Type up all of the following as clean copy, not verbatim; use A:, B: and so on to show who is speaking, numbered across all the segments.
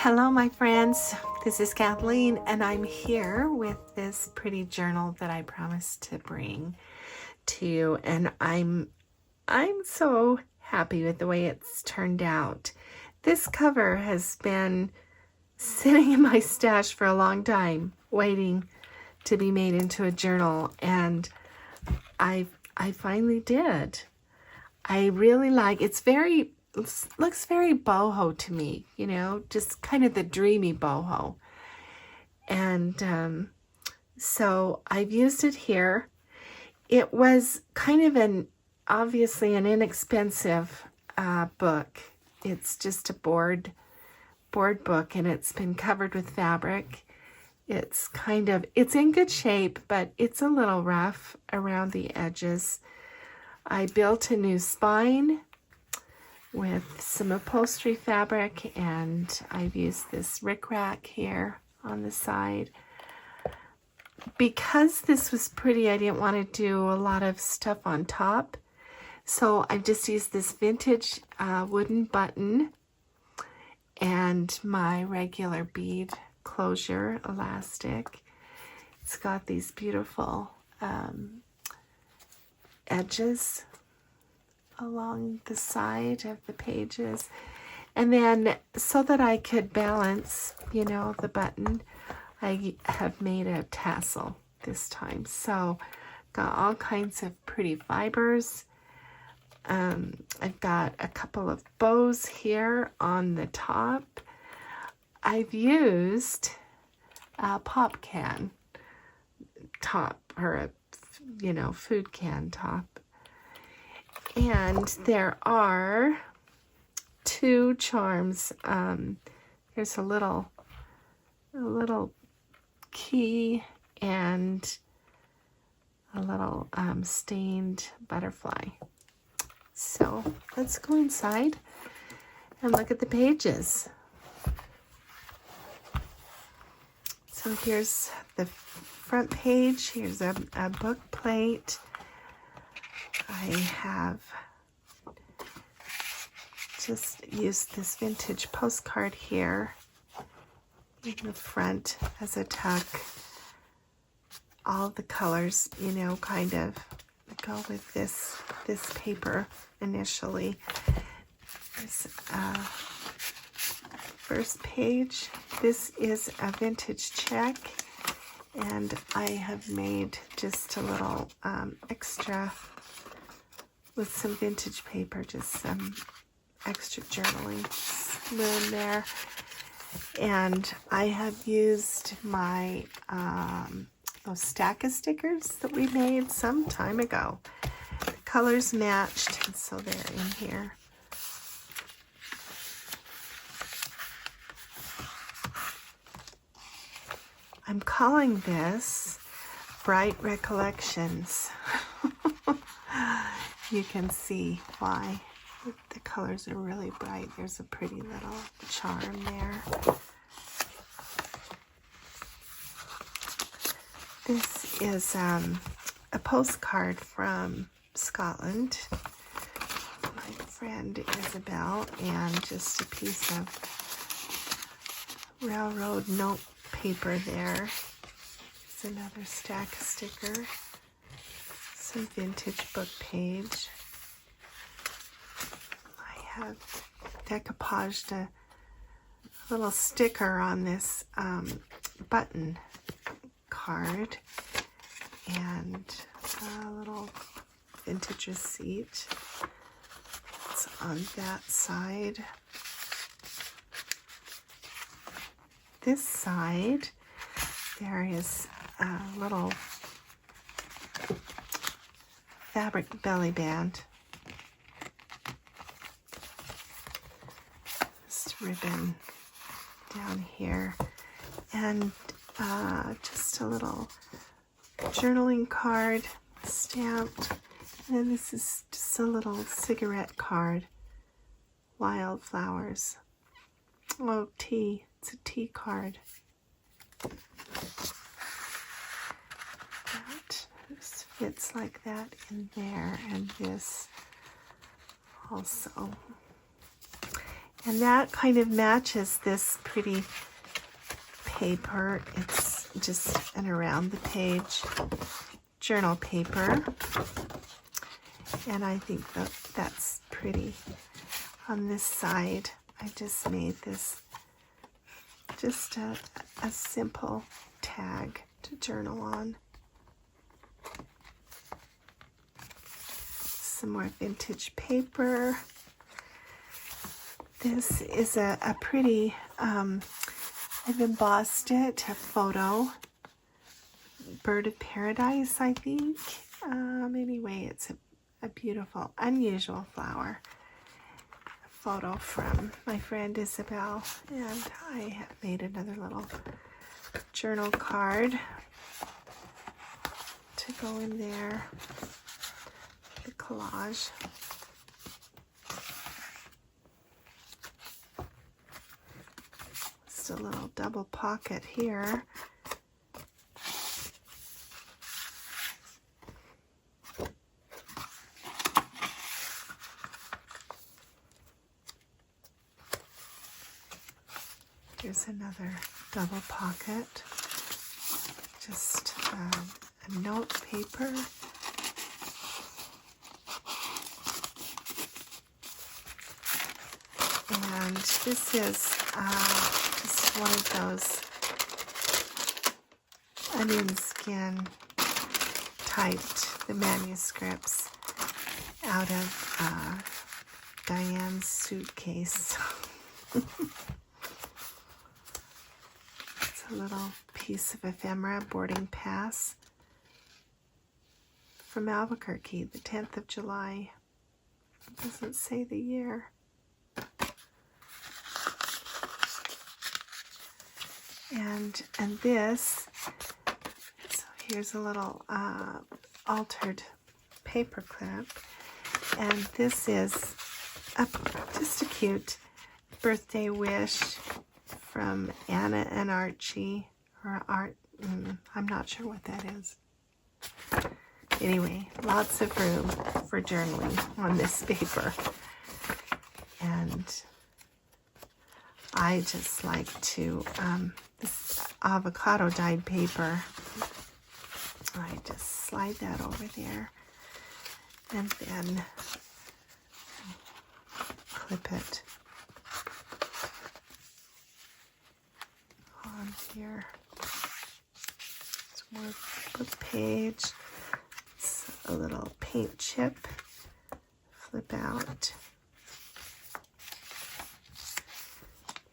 A: Hello, my friends. This is Kathleen, and I'm here with this pretty journal that I promised to bring to you. And I'm so happy with the way it's turned out. This cover has been sitting in my stash for a long time, waiting to be made into a journal, and I finally did. I really like it's very looks very boho to me, you know, just kind of the dreamy boho. And so I've used it here. It was kind of obviously an inexpensive book. It's just a board book, and it's been covered with fabric. It's in good shape, but it's a little rough around the edges. I built a new spine with some upholstery fabric, and I've used this rickrack here on the side. Because this was pretty, I didn't want to do a lot of stuff on top, so I've just used this vintage wooden button and my regular bead closure elastic. It's got these beautiful edges along the side of the pages, and then so that I could balance, you know, the button, I have made a tassel this time. So got all kinds of pretty fibers. I've got a couple of bows here on the top. I've used a pop can top, or a food can top. And there are two charms. Here's a little key and a little stained butterfly. So let's go inside and look at the pages. So here's the front page. Here's a book plate. I have just used this vintage postcard here in the front as a tuck. All the colors, you know, kind of go with this paper initially. This first page. This is a vintage check, and I have made just a little extra with some vintage paper, just some extra journaling room there. And I have used my those stack of stickers that we made some time ago. The colors matched, and so they're in here. I'm calling this Bright Recollections. You can see why. The colors are really bright. There's a pretty little charm there. This is a postcard from Scotland. My friend Isabel, and just a piece of railroad note paper there. There's another stack of sticker. Some vintage book page. I have decoupaged a little sticker on this button card, and a little vintage receipt. It's on that side. This side, there is a little fabric belly band. Just ribbon down here, and just a little journaling card stamped. And then this is just a little cigarette card. Wildflowers. Oh, tea. It's a tea card. This fits like that in there, and this also. And that kind of matches this pretty paper. It's just an around the page journal paper. And I think that that's pretty. On this side, I just made this just a simple tag to journal on. Some more vintage paper. This is a pretty, I've embossed it, a photo. Bird of Paradise, I think. Anyway, it's a beautiful, unusual flower. A photo from my friend Isabel, and I have made another little journal card to go in there. The collage. Just a little double pocket here. Here's another double pocket, just a note paper. And this is just one of those onion skin typed, the manuscripts out of Diane's suitcase. A little piece of ephemera, boarding pass from Albuquerque, the 10th of July. It doesn't say the year. And this, so here's a little altered paper clip, and this is just a cute birthday wish from Anna and Archie, or Art, I'm not sure what that is. Anyway, lots of room for journaling on this paper. And I just like to, this avocado dyed paper, I just slide that over there and then clip it on here. It's more book page. It's a little paint chip. Flip out.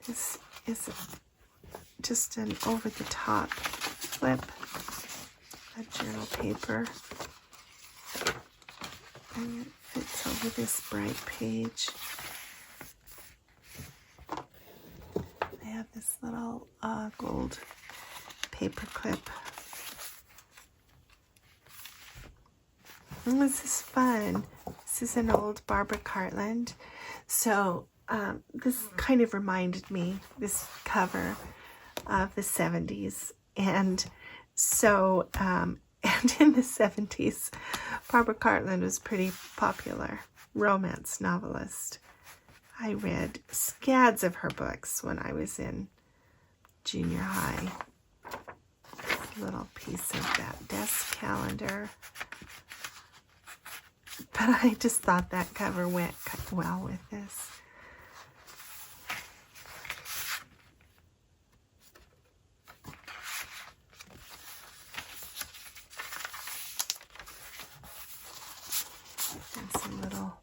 A: This is just an over-the-top flip of journal paper. And it fits over this bright page. I have this little gold paper clip. And this is fun. This is an old Barbara Cartland. So this kind of reminded me, this cover, of the 70s. And so, and in the 70s, Barbara Cartland was pretty popular romance novelist. I read scads of her books when I was in junior high. A little piece of that desk calendar. But I just thought that cover went well with this. And some little,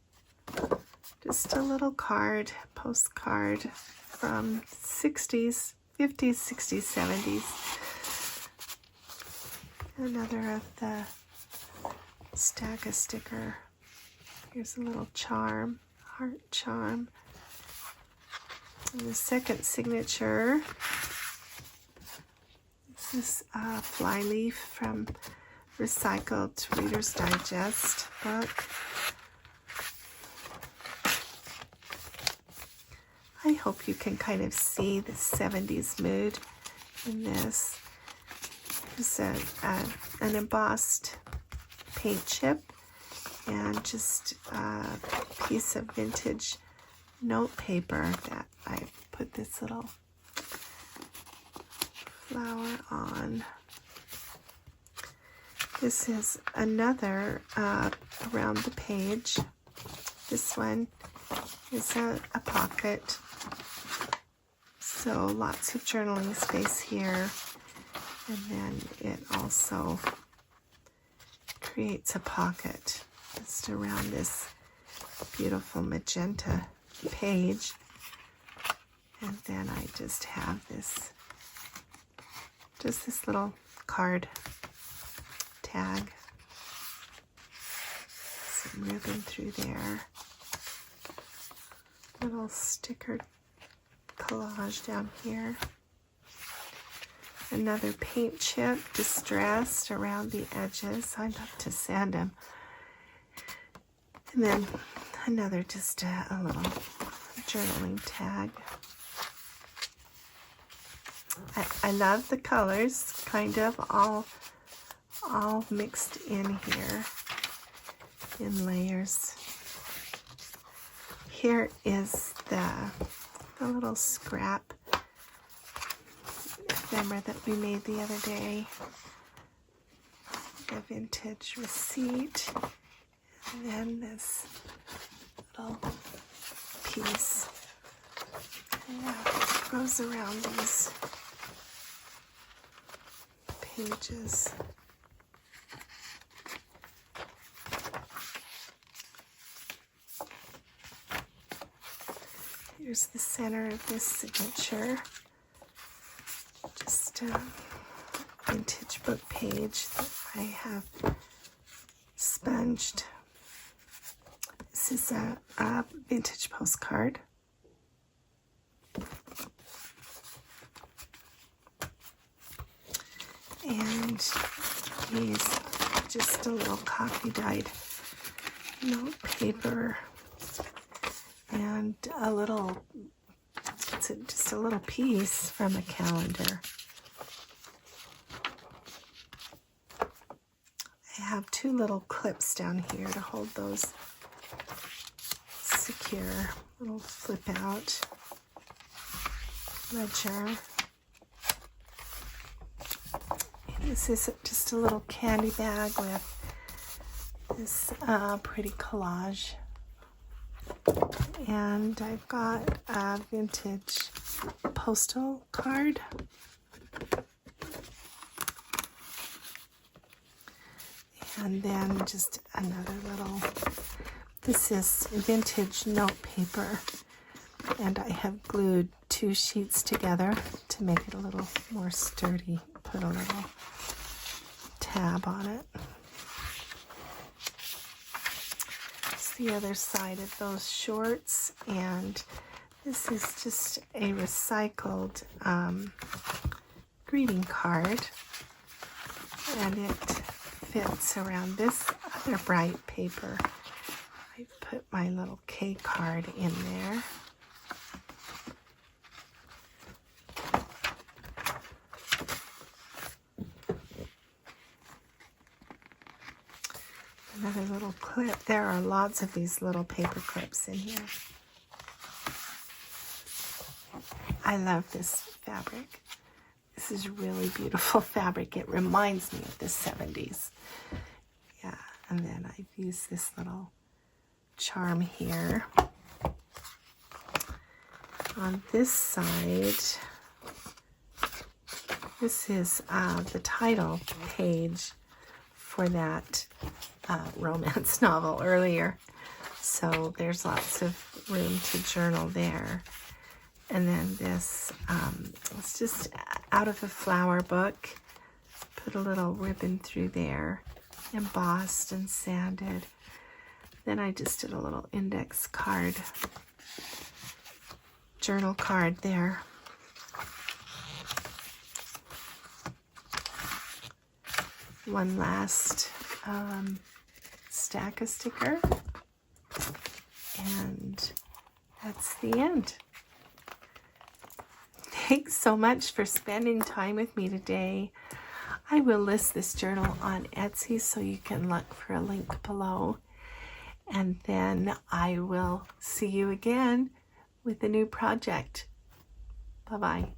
A: just a little card, postcard from 60s, 50s, 60s, 70s. Another of the stack of sticker. Here's a little charm, heart charm. And the second signature, this is a flyleaf from Recycled Reader's Digest book. I hope you can kind of see the 70s mood in this. There's an embossed paint chip and just a piece of vintage note paper that I put this little flower on. This is another around the page. This one is a pocket. So lots of journaling space here. And then it also creates a pocket just around this beautiful magenta page. And then I just have this little card tag. Some ribbon through there. Little sticker collage down here. Another paint chip distressed around the edges. I love to sand them. And then another just a little journaling tag. I love the colors, kind of all mixed in here in layers. Here is the little scrap ephemera that we made the other day. The vintage receipt. And then this little piece. Yeah, goes around these pages. Here's the center of this signature. Just a vintage book page that I have sponged. This is a vintage postcard. And these just a little coffee dyed note paper and just a little piece from a calendar. I have two little clips down here to hold those secure. Little flip out ledger. This is just a little candy bag with this pretty collage. And I've got a vintage postal card. And then just another little, this is vintage note paper. And I have glued two sheets together to make it a little more sturdy. Put a little tab on it. It's the other side of those shorts, and this is just a recycled greeting card, and it fits around this other bright paper. I put my little K card in there. Another little clip. There are lots of these little paper clips in here. I love this fabric. This is really beautiful fabric. It reminds me of the 70s. Yeah, and then I've used this little charm here. On this side, this is the title page for that romance novel earlier. So there's lots of room to journal there. And then this, it's just out of a flower book. Put a little ribbon through there, embossed and sanded. Then I just did a little index card, journal card there. One last stack of sticker, and that's the end. Thanks so much for spending time with me today. I will list this journal on Etsy, so you can look for a link below. And then I will see you again with a new project. Bye-bye.